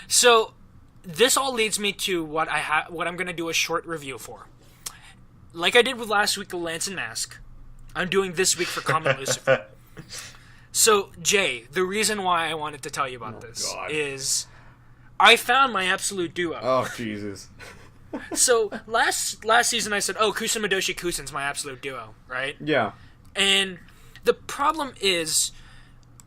So this all leads me to what I'm going to do a short review for. Like I did with last week with Lance and Mask, I'm doing this week for Comet Lucifer. So, Jay, the reason why I wanted to tell you about this is I found my absolute duo. Oh, Jesus. So, last season I said, Kusa Madoshi Kusan's my absolute duo, right? Yeah. And the problem is,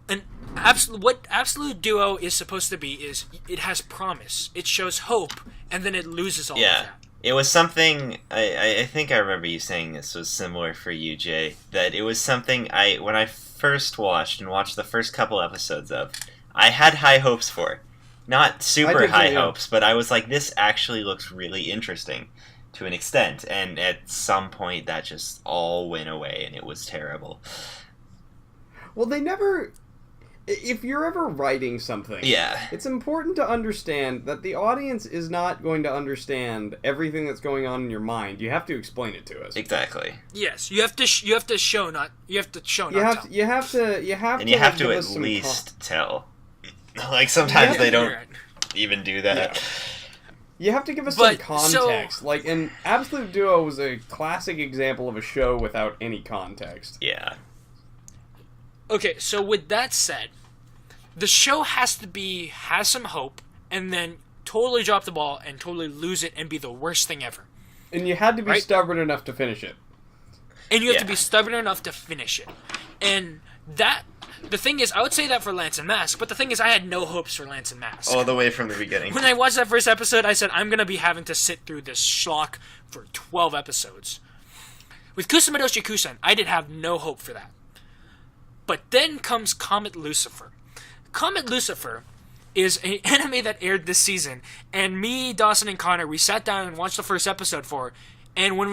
what absolute duo is supposed to be is it has promise. It shows hope, and then it loses all of that. It was something, I think I remember you saying this was similar for you, Jay, that it was something when I first watched the first couple episodes of, I had high hopes for. Not super high hopes, but I was like, this actually looks really interesting to an extent, and at some point that just all went away, and it was terrible. Well, they never... If you're ever writing something, it's important to understand that the audience is not going to understand everything that's going on in your mind. You have to explain it to us. Exactly. Yes, you have to show, not tell. You have to at least tell. Like sometimes they don't even do that. Yeah. You have to give us some context. Like, and Absolute Duo was a classic example of a show without any context. Yeah. Okay, so with that said, the show has some hope, and then totally drop the ball and totally lose it and be the worst thing ever. And you had to be stubborn enough to finish it. And you have to be stubborn enough to finish it. And the thing is, I would say that for Lance and Mask, but the thing is, I had no hopes for Lance and Mask. All the way from the beginning. When I watched that first episode, I said, I'm going to be having to sit through this schlock for 12 episodes. With Kusamadoshi Kusan, I did have no hope for that. But then comes Comet Lucifer. Comet Lucifer is an anime that aired this season, and me, Dawson, and Connor, we sat down and watched the first episode for it, and when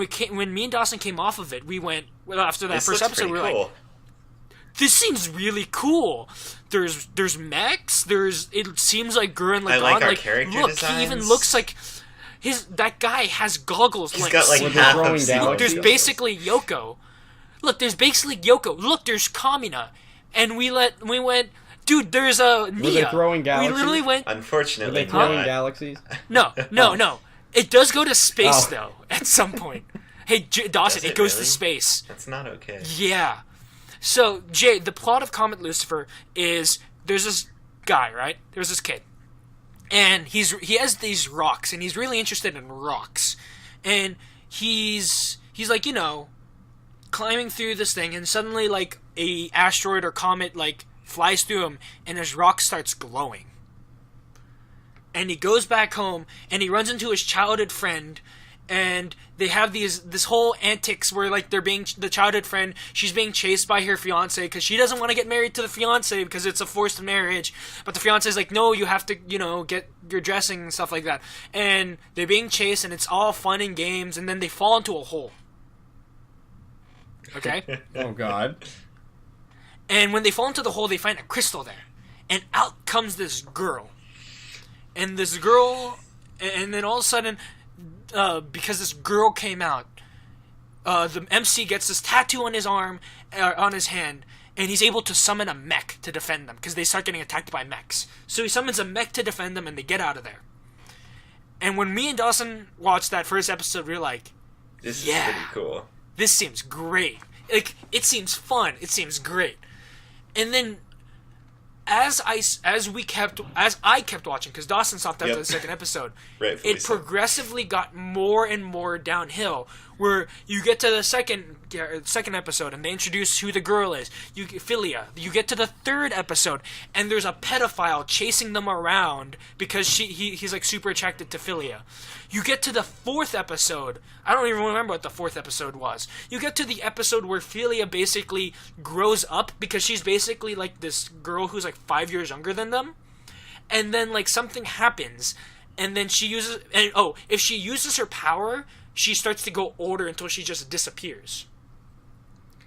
me and Dawson came off of it, we went, after that first episode, we were like, this seems really cool. There's mechs, it seems like Gurren Lagann. I like our character look, designs. He even looks like... that guy has goggles. He's got like half of Look, there's basically Yoko. Look, there's basically Yoko. Look, there's Kamina. And we went, dude, there's a Nia. Were they throwing galaxies? We literally went... Unfortunately, were they throwing galaxies? No. It does go to space, though, at some point. Hey, Dawson, it goes to space. That's not okay. Yeah. So, Jay, the plot of Comet Lucifer is, there's this guy, right? There's this kid. And he has these rocks, and he's really interested in rocks. And he's like, climbing through this thing, and suddenly, like, a asteroid or comet, like, flies through him, and his rock starts glowing. And he goes back home, and he runs into his childhood friend, and they have this whole antics where, like, the childhood friend, she's being chased by her fiance because she doesn't want to get married to the fiance because it's a forced marriage, but the fiance's like, no, you have to, get your dressing and stuff like that. And they're being chased, and it's all fun and games, and then they fall into a hole. Okay? Oh, God. And when they fall into the hole, they find a crystal there. And out comes this girl. And this girl... And then all of a sudden, because this girl came out, the MC gets this tattoo on his arm, on his hand, and he's able to summon a mech to defend them, because they start getting attacked by mechs. So he summons a mech to defend them, and they get out of there. And when me and Dawson watched that first episode, we were like, this is pretty cool. This seems great. Like, it seems fun. It seems great. And then, as I kept watching, because Dawson stopped after the second episode, it progressively got more and more downhill. Where you get to the second episode, and they introduce who the girl is. Philia. You get to the third episode, and there's a pedophile chasing them around because he's like super attracted to Philia. You get to the fourth episode. I don't even remember what the fourth episode was. You get to the episode where Philia basically grows up because she's basically like this girl who's like 5 years younger than them. And then like something happens, and then she uses... And if she uses her power... she starts to go older until she just disappears.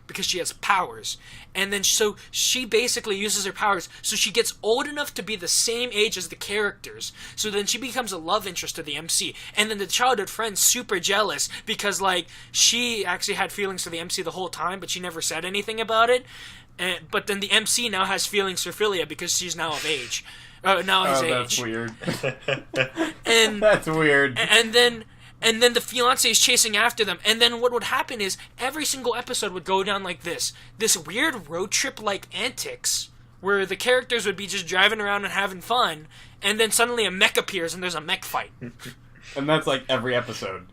Because she has powers. And then so she basically uses her powers so she gets old enough to be the same age as the characters. So then she becomes a love interest to the MC. And then the childhood friend's super jealous because like she actually had feelings for the MC the whole time, but she never said anything about it. But then the MC now has feelings for Philia because she's now of age. Now his age. That's weird. And that's weird. And then the fiance is chasing after them. And then what would happen is every single episode would go down like this weird road trip like antics where the characters would be just driving around and having fun, and then suddenly a mech appears and there's a mech fight. And that's like every episode.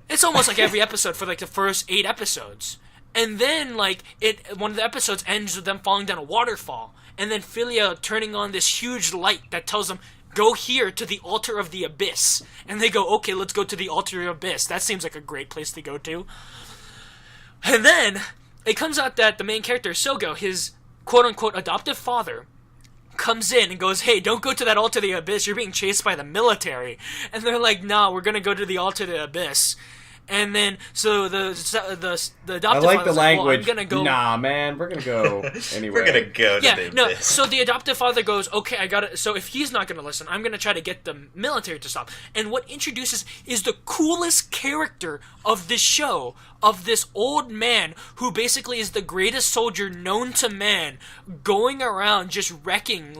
It's almost like every episode for like the first 8 episodes. And then like one of the episodes ends with them falling down a waterfall, and then Philia turning on this huge light that tells them, go here to the altar of the abyss. And they go, okay, let's go to the altar of the abyss. That seems like a great place to go to. And then it comes out that the main character, Sogo, his quote-unquote adoptive father, comes in and goes, hey, don't go to that altar of the abyss. You're being chased by the military. And they're like, nah, we're going to go to the altar of the abyss. And then, so the adoptive I like father's the language. Well, I'm gonna go. Nah, man, we're gonna go anyway. We're gonna go to the abyss. So the adoptive father goes, okay, I got it. So if he's not gonna listen, I'm gonna try to get the military to stop. And what introduces is the coolest character of this show, of this old man who basically is the greatest soldier known to man, going around just wrecking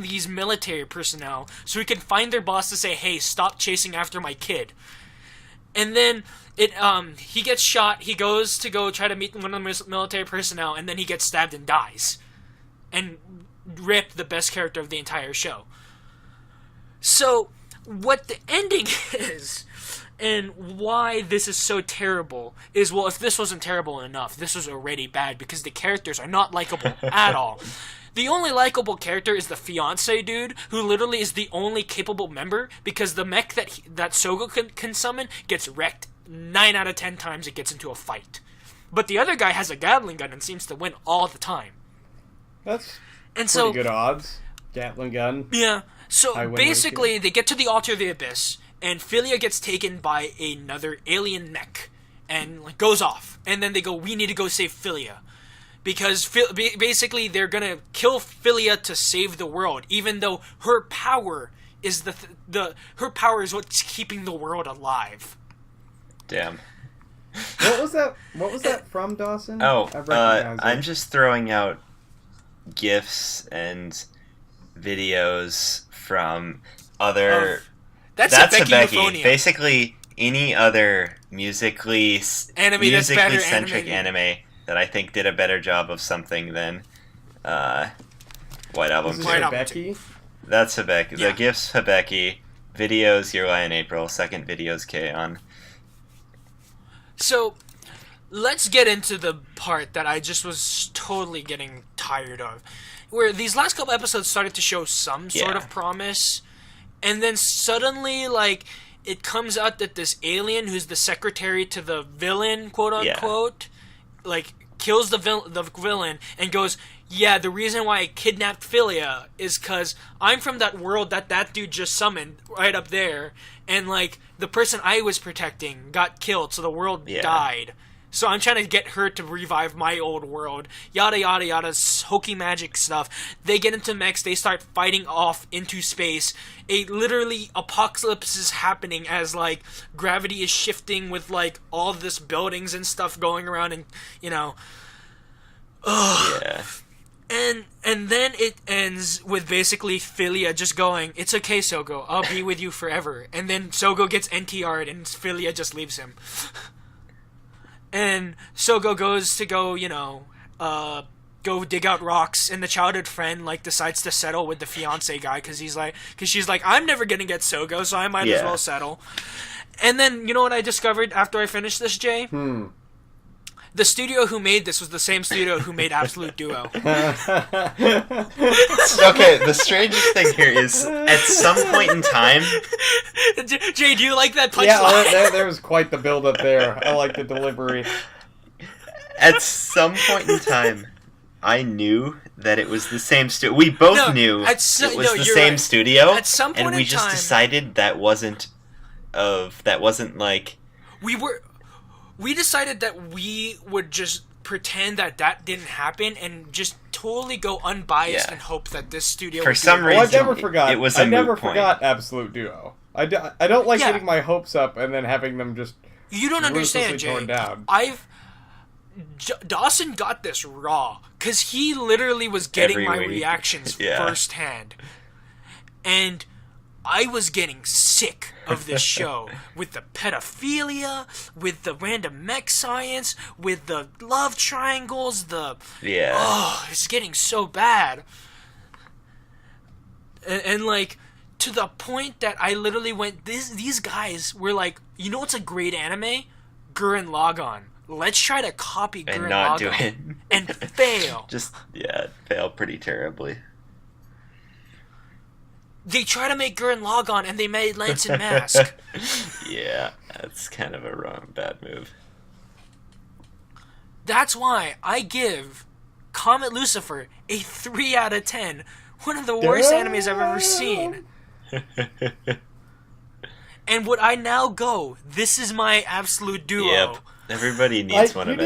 these military personnel so he can find their boss to say, hey, stop chasing after my kid. And then he gets shot. He goes to go try to meet one of the military personnel, and then he gets stabbed and dies. And Rip, the best character of the entire show. So, what the ending is, and why this is so terrible, is, well, if this wasn't terrible enough, this was already bad, because the characters are not likable at all. The only likable character is the fiance dude, who literally is the only capable member, because the mech that Sogo can summon gets wrecked 9 out of 10 times it gets into a fight. But the other guy has a Gatling gun and seems to win all the time. That's pretty good odds. Gatling gun. Yeah. So basically, they get to the altar of the abyss, and Philia gets taken by another alien mech, and goes off. And then they go, we need to go save Philia. Because basically they're gonna kill Philia to save the world, even though her power is her power is what's keeping the world alive. Damn. What was that from, Dawson? Oh, I'm just throwing out GIFs and videos from other. That's Hibeki. Basically, any other musically centric anime that I think did a better job of something than White Album. Hibeki? That's Hibeki. Yeah. The GIFs, Hibeki. Videos, Your Lie in April. Second videos, K-On. So, let's get into the part that I just was totally getting tired of. Where these last couple episodes started to show some sort of promise, and then suddenly, it comes out that this alien who's the secretary to the villain, quote-unquote, kills the villain and goes, yeah, the reason why I kidnapped Philia is because I'm from that world that dude just summoned right up there, and, the person I was protecting got killed, so the world died. So I'm trying to get her to revive my old world. Yada, yada, yada, hokey magic stuff. They get into mechs, they start fighting off into space. Literally, apocalypse is happening as, gravity is shifting with, all this buildings and stuff going around and, Yeah. And then it ends with basically Philia just going, it's okay, Sogo, I'll be with you forever. And then Sogo gets NTR'd and Philia just leaves him. And Sogo goes to go, go dig out rocks, and the childhood friend, decides to settle with the fiance guy, because she's like, I'm never gonna get Sogo, so I might as well settle. And then, you know what I discovered after I finished this, Jay? The studio who made this was the same studio who made Absolute Duo. Okay, the strangest thing here is, at some point in time... Jay, do you like that punchline? Yeah, there was quite the build-up there. I like the delivery. At some point in time, I knew that it was the same studio. We both knew it was the same studio, at some point and we just decided that wasn't We decided that we would just pretend that didn't happen and just totally go unbiased and hope that this studio for some reason. I never forgot. It was a I never moot point. forgot Absolute Duo. I don't like getting my hopes up and then having them just you don't understand, Jay. torn down. Dawson got this raw, because he literally was getting my reactions firsthand. And I was getting sick of this show, with the pedophilia, with the random mech science, with the love triangles, it's getting so bad. And like, to the point that I literally went, these guys were like, you know what's a great anime? Gurren Lagann. Let's try to copy Gurren Lagann. And not do it. And fail. Fail pretty terribly. They try to make Gurren Lagann, and they made Lance and Mask. Yeah, that's kind of a bad move. That's why I give Comet Lucifer a 3 out of 10. One of the worst animes I've ever seen. And would I now go, this is my absolute duo? Yep. Everybody needs one of it.